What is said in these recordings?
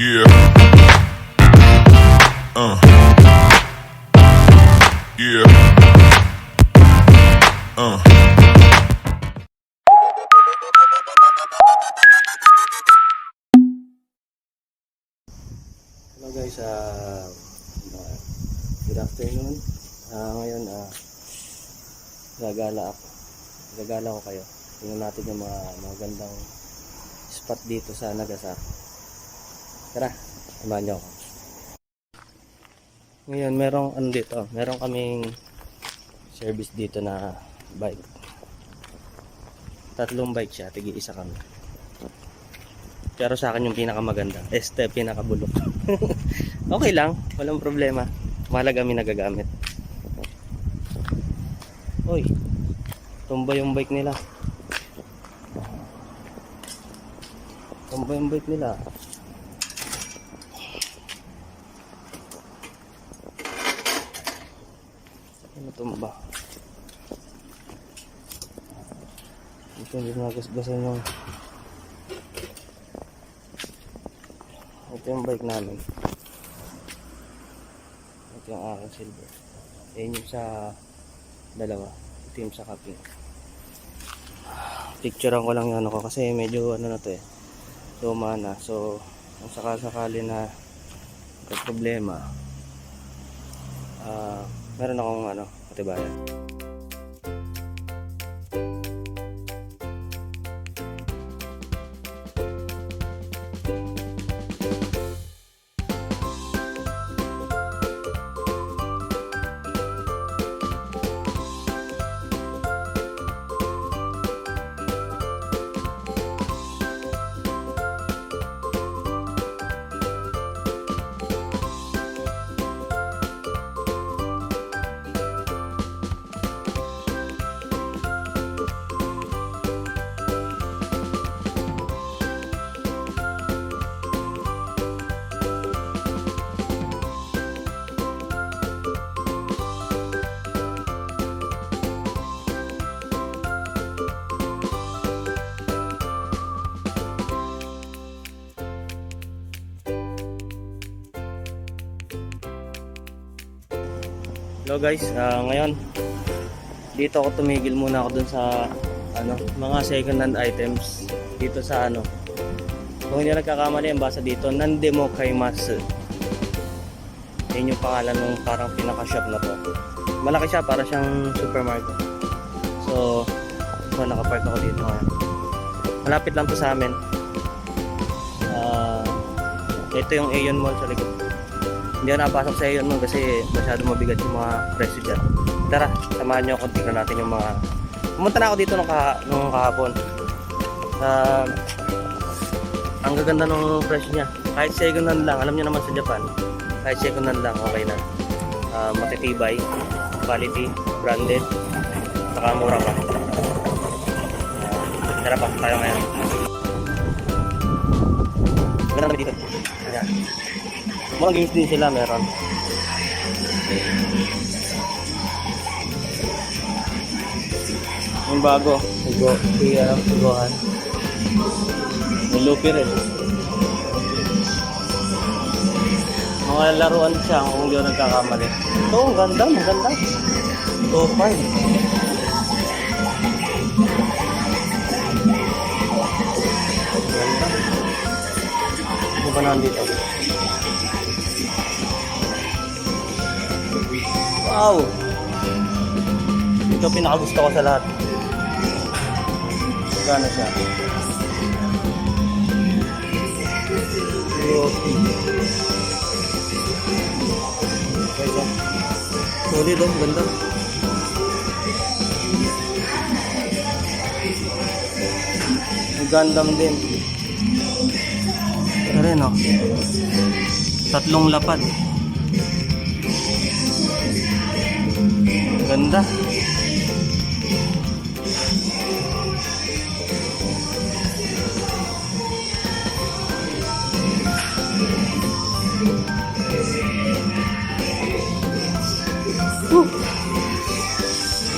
Yeah. Yeah. Hello guys, good afternoon. Ngayon gagala ko kayo. Tingnan natin yung mga magandang spot dito sa Nagasaki. Tara, samahan niyo ako. Ngayon merong kaming service dito na bike. 3 bike siya, tig-isa kami. Pero sa akin yung pinakamaganda, pinakabulok. Okay lang, walang problema. Mahalaga kami nagagamit. Oy, tumba yung bike nila. Ano tumba? Ito yung nagasgasan yung... Ito yung bike namin. Ito yung aking silver. Ayan yung sa dalawa. Ito yung sa kaping. Picturean ko lang yung ano ko kasi medyo ano na to luma na. So kung sakasakali na may problema, meron akong katibayan. Hello guys, ngayon dito ako tumigil muna ako dun sa mga second hand items dito sa kung hindi nagkakamali ang basa dito, Nandemo Kaimasu. Yun yung pangalan ng parang pinaka shop na to. Malaki siya, para siyang supermarket. So nakapark ako dito ngayon. Malapit lang to sa amin. Ito yung Aeon Mall sa likod. Hindi ako napasok sa Aeon Mall kasi masyado mabigat yung mga presyo dyan. Tara, samahan nyo ako, tignan natin yung mga... Pumunta na ako dito nung kahapon. Ang gaganda ng presyo niya. Kahit second hand lang, alam nyo naman sa Japan, kahit second hand lang, okay na. Matitibay, quality, branded, saka mura pa. Tara pa, tayo ngayon. Ganda naman dito. Ayan. Mga games din sila meron. Yung bago, Gohan. May Luffy rin. Mga laruan siya kung hindi ako nagkakamali. Ito, ang ganda, maganda. Top 5. Ganda. Ano ba nandito? Wow! Ito pinakagusto ko sa lahat. Gana siya. Solid oh, ganda. Gundam din. Ito rin oh. 3 lapad. Ganda.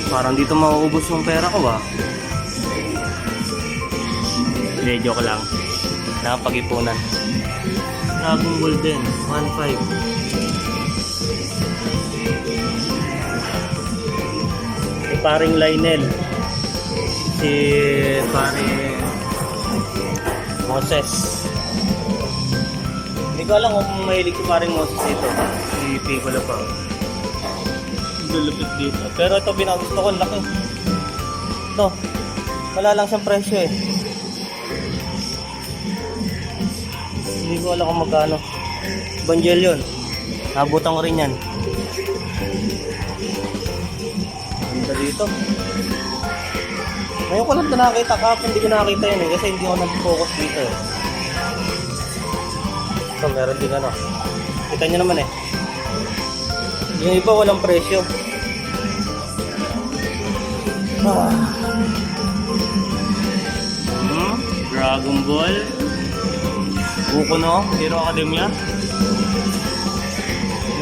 Parang dito mauubos yung pera ko ba? Hindi, joke lang. Nakapag-ipunan. Dragon Ball din, 1.5. Si paring Lionel. Si paring Moses. Hindi ko alam kung mahilig si paring Moses dito. Si Piccolo pa. Lulupit dito. Pero ito binagusto ko, laki. Ito. Wala lang siyang presyo eh. Hindi ko alam kung magkano. Evangelion. Nabutan ko rin yan. Ganda dito. Ngayon ko lang ito nakakita. Kapag hindi ko nakakita yun eh. Kasi hindi ako nag-focus dito eh. Ito meron din ano. Kita nyo naman eh. Yung iba walang presyo. Dragon Ball. Buko no? Hero Academia.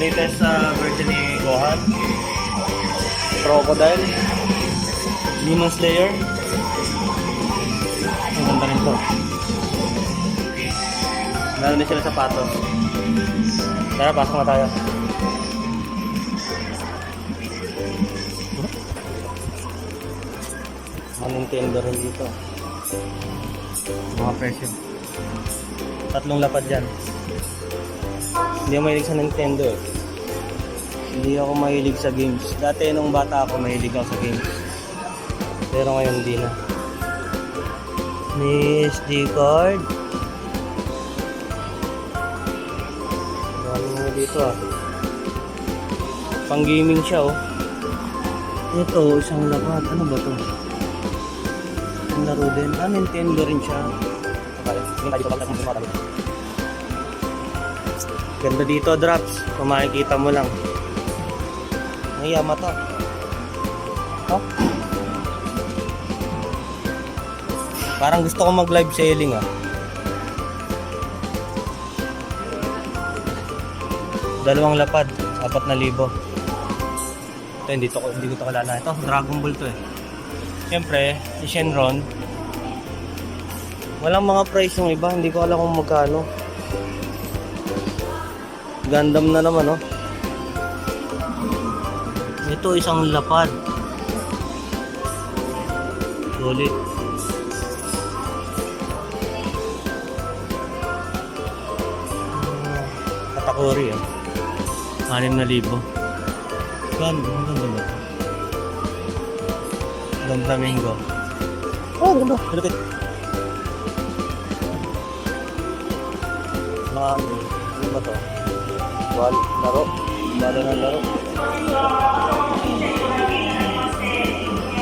Latest version ni Gohan. Crocodile. Demon Slayer. Ang ganda rin to. Meron din sila sapatos. Tara, pasok na tayo. Nintendo rin dito. Mga presyo. 3 lapad dyan. Hindi ako mahilig sa Nintendo eh. Hindi ako mahilig sa games. Dati nung bata ako mahilig ako sa games. Pero ngayon hindi na. May SD card. Ano mo dito ah. Pang gaming siya oh. Ito isang lapad. Ano ba to? Laro din. Nintendo rin siya. Ganda dito, Drops. Kung makikita mo lang. Ay, mata. Oh? Parang gusto ko mag-live selling ah. Dalawang lapad, 4,000. Ito, hindi ko ito kalala. Ito, Dragon Ball to eh. Siyempre, si Shenron. Walang mga price yung iba. Hindi ko alam kung magkano. Gundam na naman, oh. Ito, isang lapad. Sulit. Katakori, ah. 6,000. Ganda ba ito? Don Flamingo. Oh, ganda. Lupit. Ano ba ito? Laro. Bala ng laro.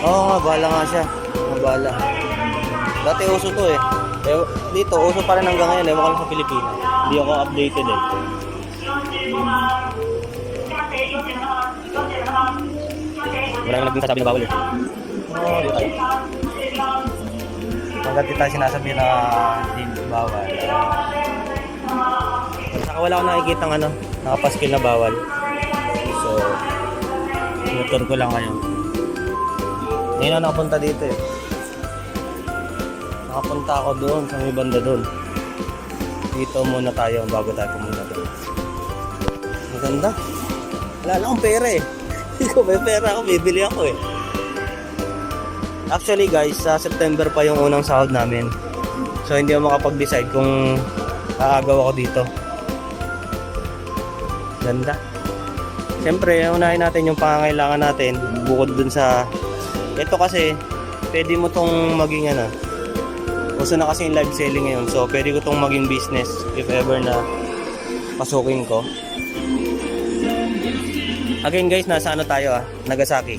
Oo nga, bala nga siya. Bala. Dati uso to eh. Dito, uso pa rin hanggang ngayon. Ewan ko lang sa Pilipinas. Hindi ako updated eh. Walang nagsasabi na bawal eh. Oo, dito tayo. Hanggang dito tayo sinasabi na hindi bawal. Saka wala akong nakikita ng nakapaskil na bawal. So, motor ko lang ngayon. Ngayon ako nakapunta dito eh. Nakapunta ako doon, sa may banda doon. Dito muna tayo bago tayo pumunta doon. Maganda. Wala lang akong pera eh. Hindi ko may pera ako, bibili ako eh. Actually guys, sa September pa yung unang sahod namin. So hindi ako makapag-decide kung aagaw ako dito. Ganda. Siyempre, unahin natin yung pangangailangan natin. Bukod dun sa... Ito kasi, pwede mo tong maging ano. Uso na kasi yung live selling ngayon. So, pwede ko tong maging business if ever na pasukin ko. Again guys, nasa ano tayo ah? Nagasaki.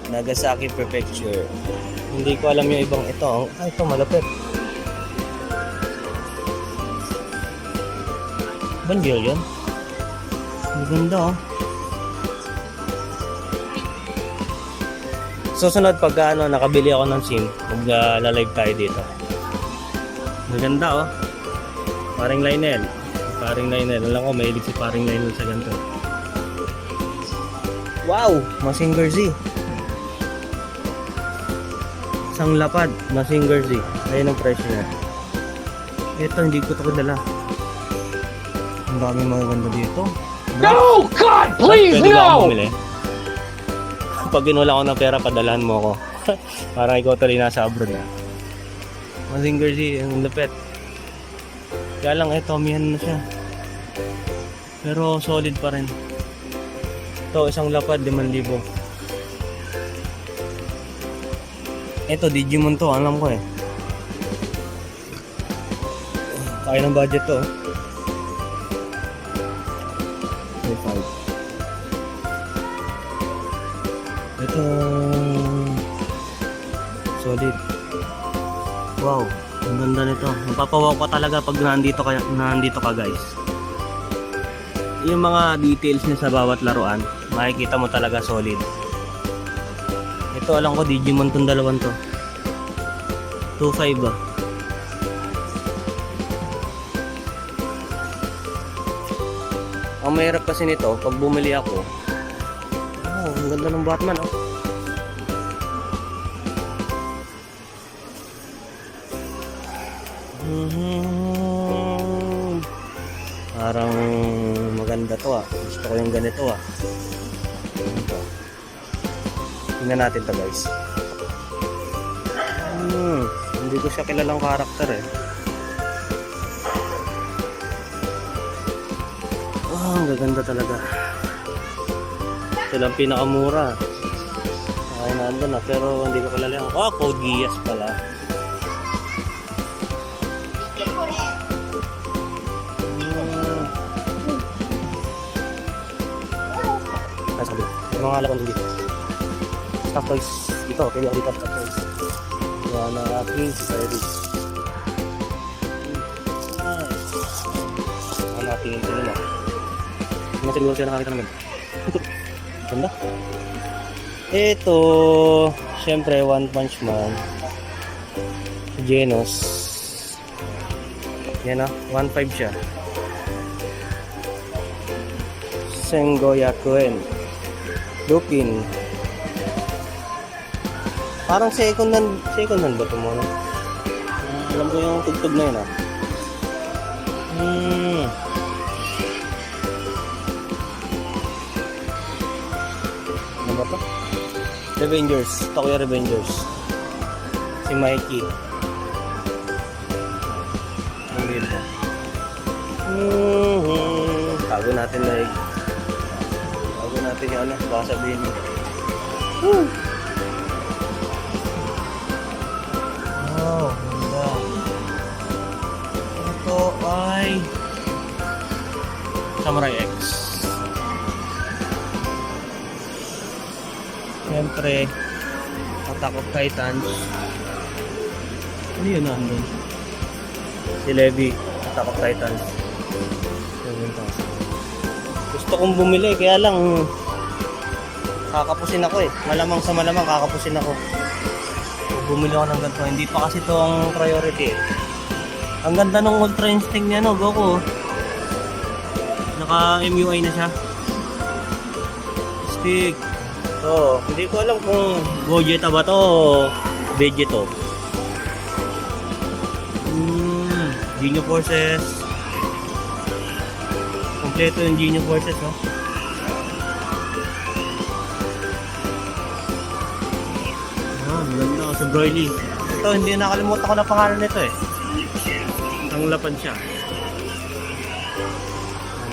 Nagasaki Prefecture. Hindi ko alam yung ibang ito. Ay, ito malapit. Evangelion. Ang ganda oh. Susunod pag nakabili ako ng SIM, mag-live tayo dito. Maganda oh. Paring Lionel. Paring Lionel. Alam ko, mahilig si Paring Lionel sa ganito. Wow! Mazinger Z. Isang lapad. Mazinger Z. Ayun ang presyo niya. Ito, hindi ko ito kadala. Ang daming mga ganda dito. No! God, please, Pwede ba akong no! bumili? Pag ginula ko ng pera, padalahan mo ako. Parang ikaw tuloy nasa abroad. Mazinger Z, ang lapet. Kaya lang, tomihan na siya. Pero solid pa rin. Ito, isang lapad, 5,000. Ito, Digimon to, alam ko eh. Kaya ng budget to. 5. Ito, solid. Wow, ang ganda nito. Mapapawaw ka talaga pag nandito ka guys. Yung mga details niya sa bawat laruan, makikita mo talaga solid. Ito alam ko Digimon tong dalawang to. 2.5 ba? Ang mahirap kasi nito, pag bumili ako, oh, ang ganda ng Batman oh. Parang maganda to ah. Gusto ko yung ganito ah. Tingnan natin to guys. Hindi ko siya kilalang karakter eh. Oh, ang gaganda talaga. Ito lang pinakamura. Ay, nandun na. Pero hindi ko kilala yung... Oh, Code Geass pala. Sabi, yung mga laban dito. Stock toys. Ito, pwede ako dito stock toys. Yan ang aking service. Ang ating ito nila. Hindi siguro siya nakakita naman. Ganda. Ito, syempre One Punch Man. Genos. Yan ah, 1.5 siya. Sengoyakuen. Lupin. Parang second hand ba ito mo? Alam ko yung tugtog na yun ah. Ano ba ito? Revengers. Tokyo Revengers. Si Mikey. Ang ganda. Tago natin like. Tago natin yung ano. Baka sabihin mo. Wow, ganda. Ito ay Samurai X. Siyempre, Attack of Titans. Ano yun nandun? Si Levi, Attack of Titans. Gusto kong bumili, kaya lang kakapusin ako eh. Malamang sa malamang kakapusin ako. Bumili ako ng ganito. Hindi pa kasi ito ang priority eh. Ang ganda ng Ultra Instinct niya no, Goku. Naka MUI na siya. Stick. So, hindi ko alam kung Gogeta ba to o Vegeto. Genio Forces. Kompleto yung Genio Forces no. Ganda sa Broly. Ito, hindi nakalimutan ko na pangalan nito eh. Ang lapad siya.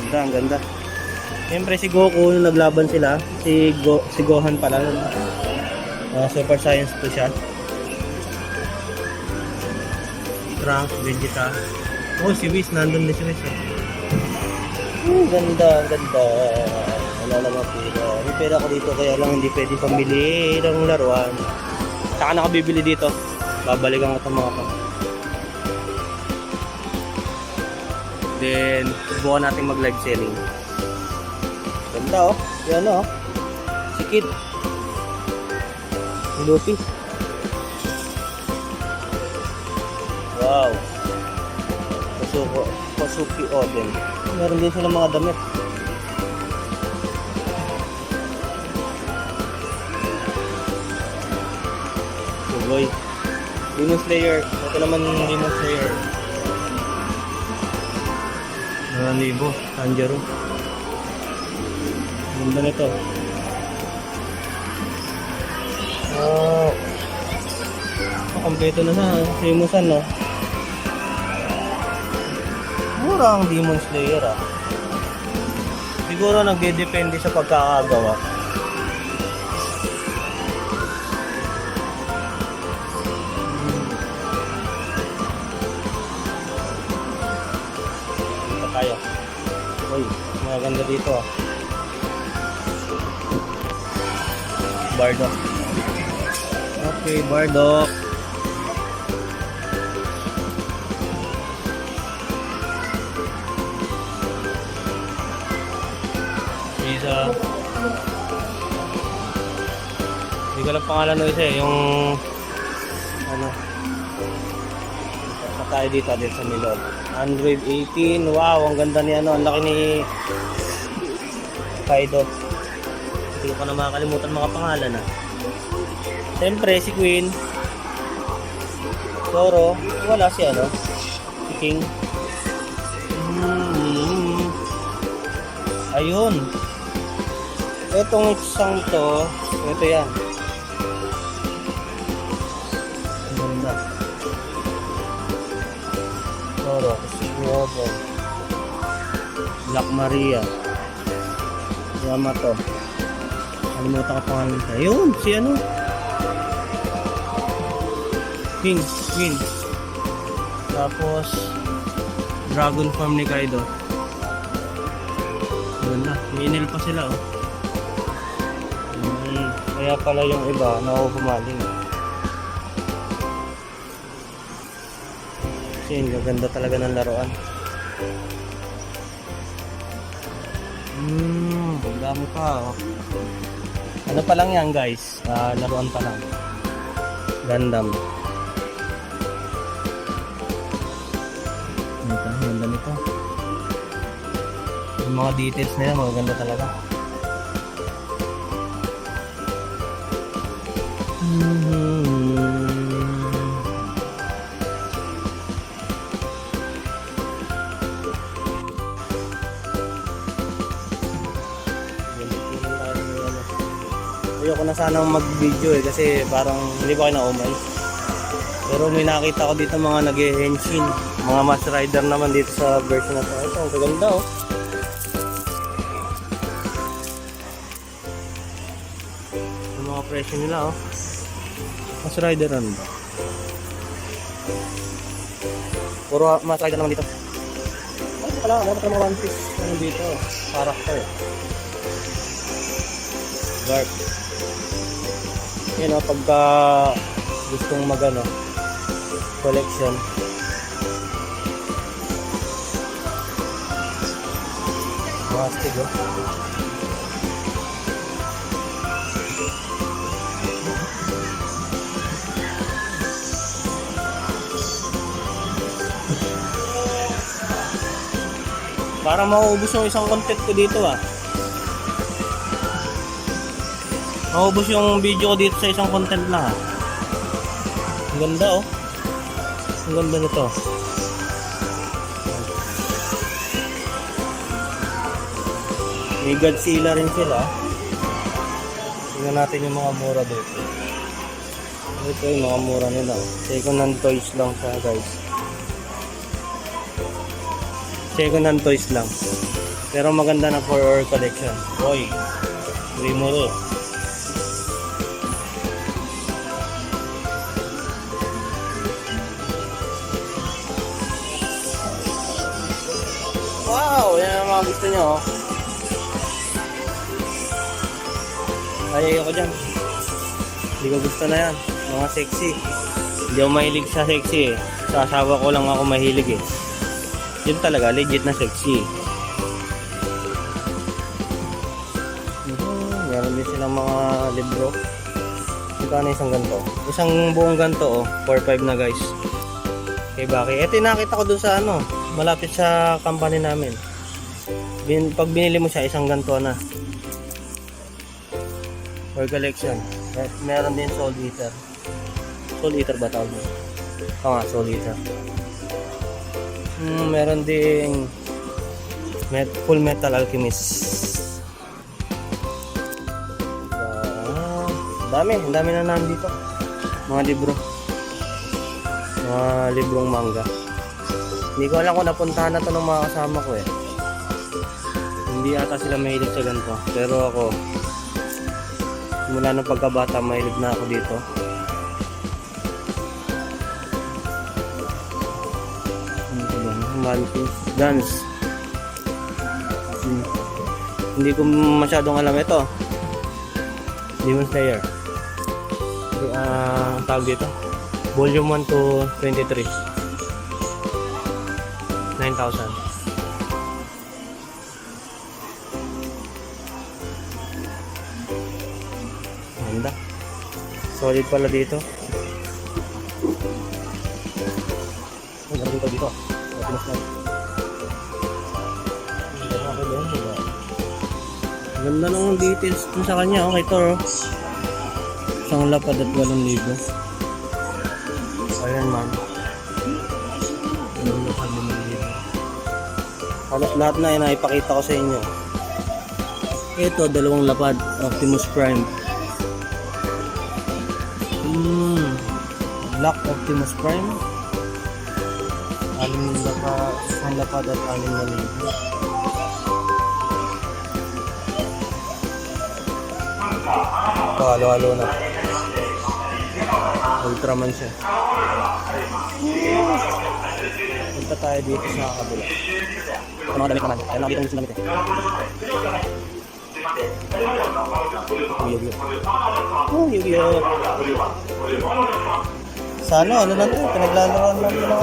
Ganda, ang ganda. Siyempre si Goku, nung naglaban sila, si Gohan pala. Super Saiyan 2 siya. Trunks, Vegeta. Oh, si Whis, nandun din si Whis eh. Ganda, ganda. Wala naman pera. May pera ko dito kaya lang hindi pwede pambili ng laruan. Saka nakabibili dito. Babalikan ko itong mga to. Then, subukan natin mag live selling. Ganda oh. Yan oh. Si Kid. Si Luffy. Wow. Kosuki Oden. Meron din sila mga damit. Boy. Demon Slayer. Ito naman Demon Slayer. 2,000. Tanjero. Ganda nito. Oh. Kompleto na sa Simusan, no? Mura ang Demon Slayer, ah. Siguro nagdedepende sa pagkakagawa. Dito tayo. Uy, maganda dito, ah. Bardock. Okay, Bardock. Isa. Hindi ko lang pangalan ng isa, eh. Yung ano, sa tayo dito sa Milot. 118. Wow, ang ganda ni ano. Ang laki ni Kaido. Hindi ko pa na makakalimutan mga pangalan, ah. Siyempre si Queen, Zoro, wala si ano, si King. Ayun. Etong isang to, ito yan. Ganda. Zoro, si Robo, Black Maria, Yamato. Kalimutan ko pangalan nito. Ayun, si ano, King. Tapos Dragon Form ni Kaido. Ganda, minil pa sila, oh. Kaya pala yung iba nakukumaling. Kasi yung gaganda talaga ng laruan. Ang dami pa, oh. Ano pa lang yan, guys? Laruan pa lang. Gundam. Ganda nito. Yung mga details nila magaganda talaga. Ayoko na sanang mag-video, eh, kasi parang hindi pa kayo naumay. Pero may nakita ko dito mga nag-henshin, mga Mask Rider naman dito sa version na to. Ito, ang kaganda, oh. Yung mga presyo nila, oh. Mask Rider ano ba? Puro Mask Rider naman dito. Ano pala, dapat na mga One Piece ano dito, character. Garp. Yan, oh, pagka gustong magano collection. Mastig, oh. Parang mauubos yung isang content ko dito, ah. Mauubos yung video ko dito sa isang content lang, ah. Ang ganda, oh. Ang ganda nito. May Godzilla rin sila. Tingnan natin yung mga mura dito. Ito yung mga mura nila. Second hand toys lang siya, guys. Second hand toys lang. Pero maganda na for our collection. Boy, Rimuru. Wow, yan ang mga gusto nyo, oh. Ayaw ko dyan. Hindi ko gusto na yan. Mga sexy. Hindi ako mahilig sa sexy, eh. Sa asawa ko lang ako mahilig, eh. Yun talaga, legit na sexy. Meron din silang mga libro. Magkano isang ganito? Isang buong ganito, oh. 4-5 na, guys. Okay, bakit? Ito yung nakita ko dun sa ano, malapit sa company namin. Pag binili mo siya, isang ganito na. For collection. Meron din Soul Eater. Soul Eater ba tawag mo? Oo nga, Soul Eater. Meron ding Full Metal Alchemist. Ang dami na nandito. Mga libro. Mga librong manga. Hindi ko alam kung napuntahan na to ng mga kasama ko eh. Hindi ata sila mahilig sa ganito. Pero ako, mula nung pagkabata, mahilig na ako dito. One Piece, Guns. Hindi ko masyadong alam ito. Demon Slayer. Ang tawag dito. Volume 1 to 23. 9,000. Ganda. Solid pala dito. Ang ganda dito. Mas na. Ganda ng details dun sa kanya. Okay to. Isang lapad at 8,000. Ayan man. Halos lahat na yun ipakita ko sa inyo. Ito, 2 lapad. Optimus Prime. Black Optimus Prime. 6 lapad at 6,000. Ito, halo-halo na. Ultraman siya. Punta tayo dito sa kabila. Ito mga damit naman. Ayun, nakita mo yung damit eh. Yu-Gi-Oh! Sa ano lang ito? Pinaglalaroan lang ito lang.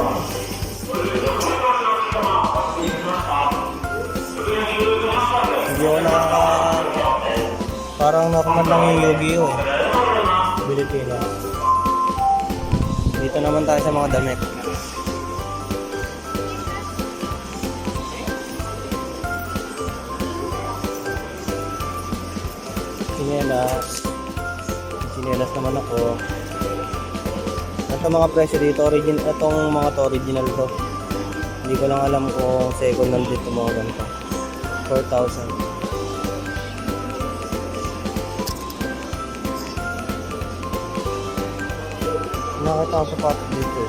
Hindi ako parang normal lang yung Yu-Gi-Oh! Pilipinas. Dito naman tayo sa mga damit. Sinelas naman ako. At ang mga presyo dito, itong mga to original to. Hindi ko lang alam kung second hand dito mga ganito. 4,000. Nakita ko sapatos dito.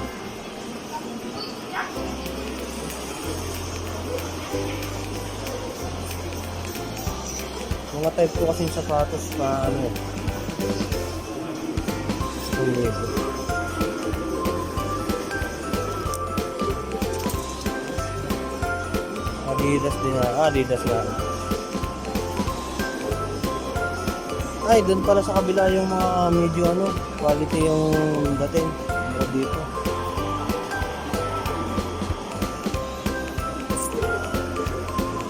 Mga type ko kasing sapatos pa ano eh. Adidas din na. Adidas na. Ay, doon pala sa kabila yung mga medyo ano, quality yung dating. Dito.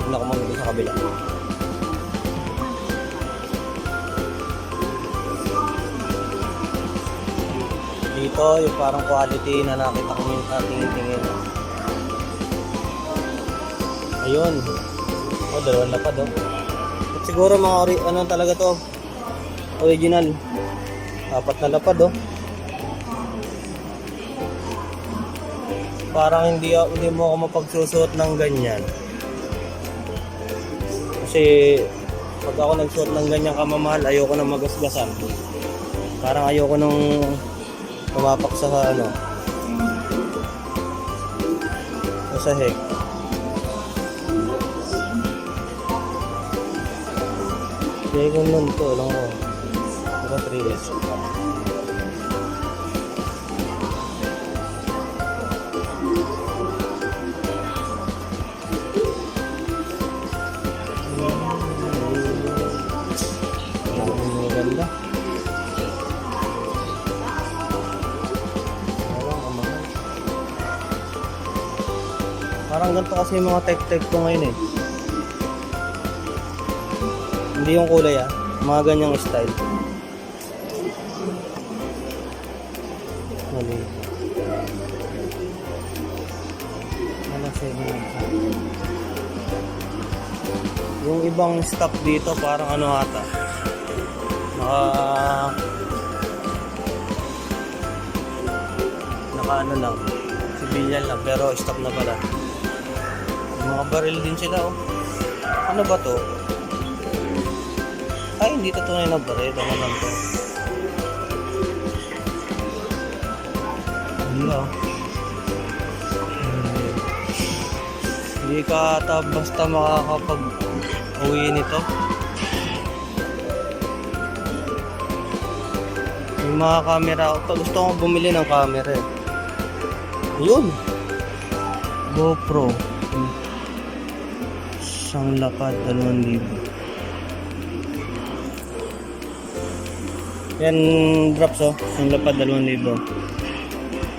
Hindi ako magiging sa kabila. Dito, yung parang quality na nakita ko yung tingin-tingin. Ayun. O, 2 lapad oh. At siguro mga ano talaga to. Original. 4 na lapad oh. Parang hindi mo ako mapagsusuot ng ganyan. Kasi pag ako nagsuot ng ganyan kamamahal, ayoko nang magasgasan. Parang ayoko nung tumapak sa ano. Sa heg. Kaya kung nun to, alam ko. Diba 3 years? Ganda. Parang ganito kasi yung mga type ko ngayon eh. Hindi yung kulay mga ganyang style. Mali. Wala 7. Yung ibang stock dito parang ano ata. Naka ano lang. Civilian lang pero stock na pala. May mga baril din sila, oh. Ano ba to? Ay, hindi to tunay na baril. Ano lang to? Ano ba? Hindi ka ata basta makakapag-uwi nito. Yung mga camera, gusto kong bumili ng camera eh. Yun! GoPro. Isang lapad, 2,000. Yan, drops oh. Isang lapad, 2,000.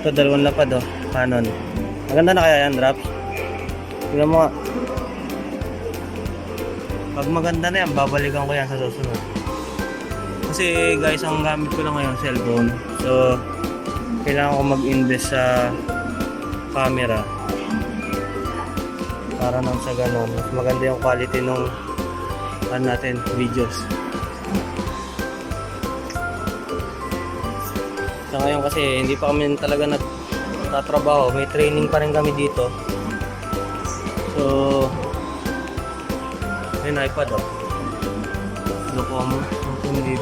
Ito, 2 lapad oh. Canon. Maganda na kaya yan, drops? Tingnan mo nga. Pag maganda na yan, babalikan ko yan sa susunod. Kasi guys, ang gamit ko lang ngayon, cellphone. So, kailangan ko mag-invest sa camera. Para nang sa ganon, mas maganda yung quality nung natin, videos. Sa ngayon kasi, hindi pa kami talaga nagtatrabaho. May training pa rin kami dito. So, may iPad oh. Loko mo, 10,000.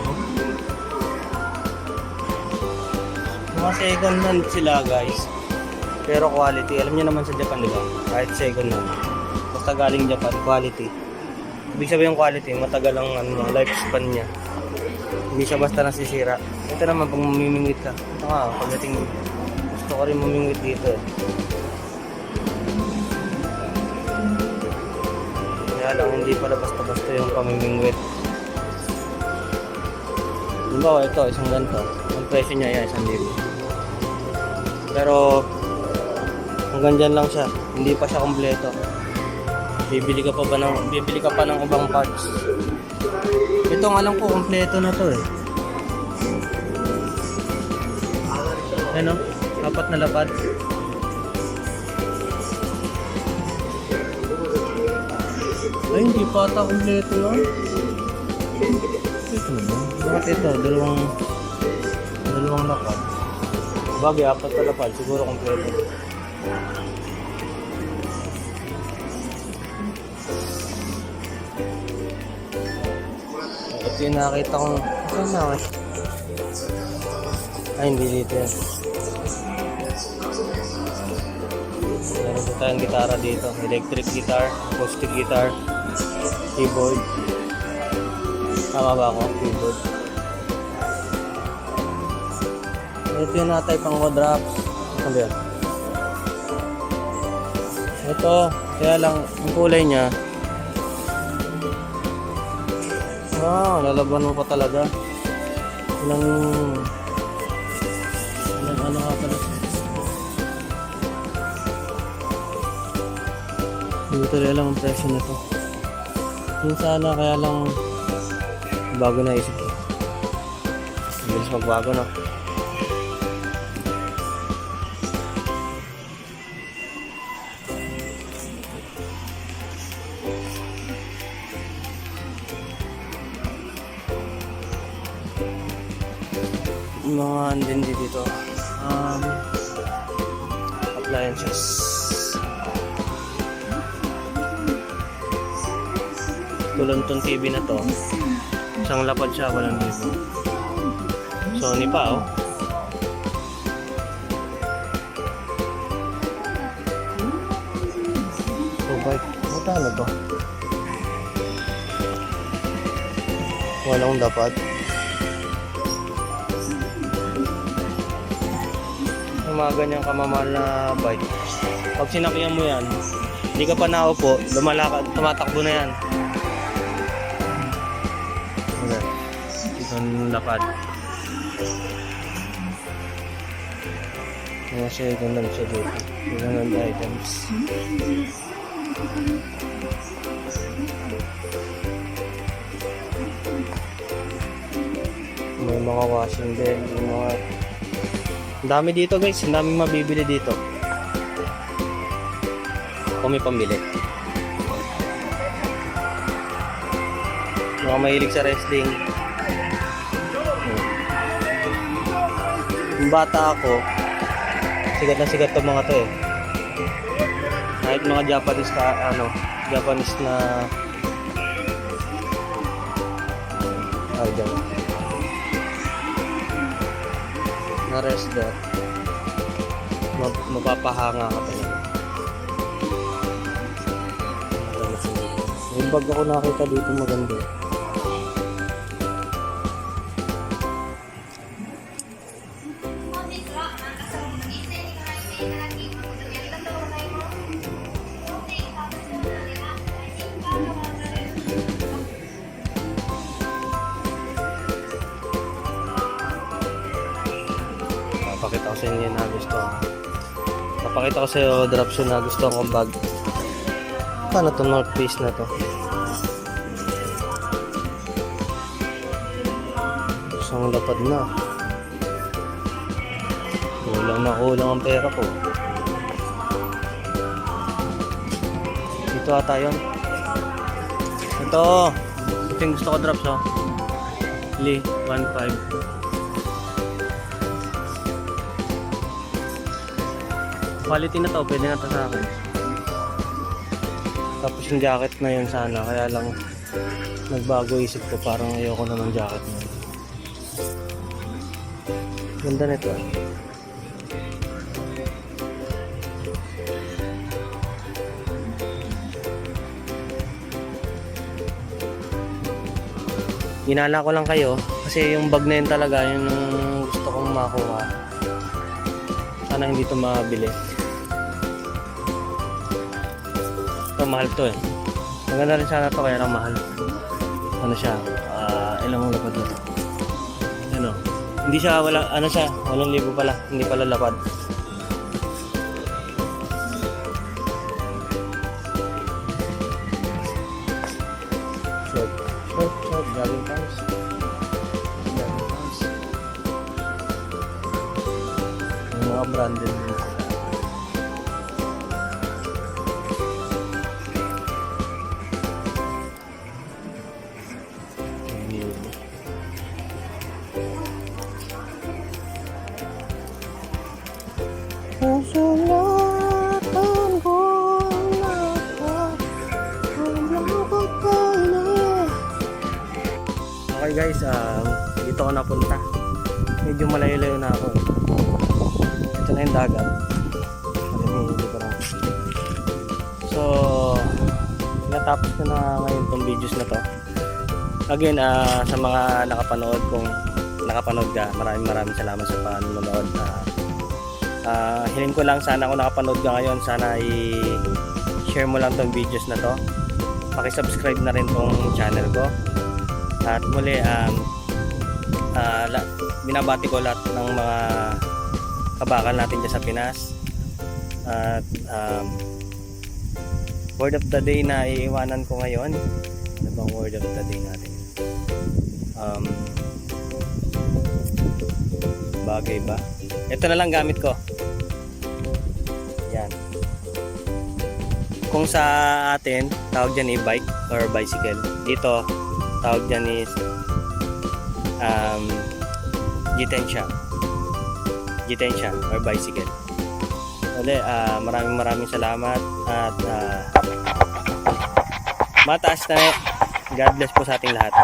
Mga second hand sila guys. Pero quality, alam niyo naman sa Japan diba? Kahit second hand. Basta galing Japan, quality. Ibig sabihin yung quality, matagal ang lifespan niya. Hindi siya basta nasisira. Ito naman pag mamimingwit ka. Ito nga, pagdating gusto ko rin mamingwit dito eh. Kaya lang, hindi pala basta-basta yung pamimingwit. Diba, ito, isang ganito. Ang presyo niya yan, 1,000. Pero, hanggang dyan lang siya. Hindi pa siya kompleto. Bibili ka pa ng ibang parts. Ito ang alam ko, kompleto na to eh. Ano? 4 na lapad. Ay, hindi pa ata kompleto yun. Ito na ba? Bakit ito? Dalawang lapad. Bagay, 4 na lapad. Siguro kompleto. Ito yung nakita kong... Saan na ako? Ay, hindi dito yan. Meron po tayong gitara dito. Electric guitar, acoustic guitar, keyboard. Tama ba ako? Keyboard. Ito yung natay pang drops. Ano ba yan? Ito, kaya lang ang kulay niya. Lalaban mo pa talaga. Ilang ano nga pala. Hindi ko talaga alam ang presyo nito. Yung sana kaya lang bago na isip ko. Bilis magbago na. Mga andin dito appliances. Tulad tong TV na to, isang lapad siya, 8,000. Sony pa oh. So bike, magkano to? Walang dapat. Mga ganyang kamamahal na bike, pag sinakyan mo yan, hindi ka pa naupo, tumatakbo na yan. Okay. Isang lapad. Mga second hand siya dito. Second hand items. May mga washing din, may mga... Ang dami dito guys, ang daming mabibili dito. Kung may pambili. Mga mahilig sa wrestling. Yung bata ako, sigat na sigat to mga to eh. Kahit mga Japanese Japanese na dyan. Na resident. Mapapahanga ka talaga. May bag ako nakita dito maganda. Papakita ko sa inyo na gusto ko. Papakita ko sa iyo dropship na gusto kong bag. Paano to North Face na to? Isang lapad na. Kulang ang pera ko. Dito ata yun. Ito yung gusto ko drops oh. Lee 1.5. Quality na to, pwede na to sa akin. Tapos yung jacket na yun sana, kaya lang nagbago isip ko, parang ayoko na ng jacket na yun. Ganda nito. Ginala ko lang kayo kasi yung bag na yun talaga yun yung gusto kong makuha. Sana hindi to mabili. Ito mahal to eh. Maganda rin sana to kaya lang mahal. Ano siya? Ilang lapad na to? Ano? Hindi siya wala, ano siya? 8,000 pala. Hindi pala lapad. Short. Jogging pants. Yung mga branded. Okay guys, dito ako napunta. Medyo malayo-layo na ako. Ito na yung dagat. So, natapos ko na ngayon itong videos na to. Again, sa mga nakapanood, kung nakapanood ka, maraming salamat sa panonood. Hiling ko lang sana kung nakapanood ka ngayon, sana i-share mo lang itong videos na to. Paki-subscribe na rin tong channel ko. At muli, binabati ko lahat ng mga kabakal natin dyan sa Pinas. At word of the day na iiwanan ko ngayon. Ano bang word of the day natin? Bagay ba? Ito na lang gamit ko. Yan. Kung sa atin, tawag dyan e-bike or bicycle. Dito, tawag dyan is Jitensya or bicycle. Uli, maraming salamat at mataas na God bless po sa ating lahat.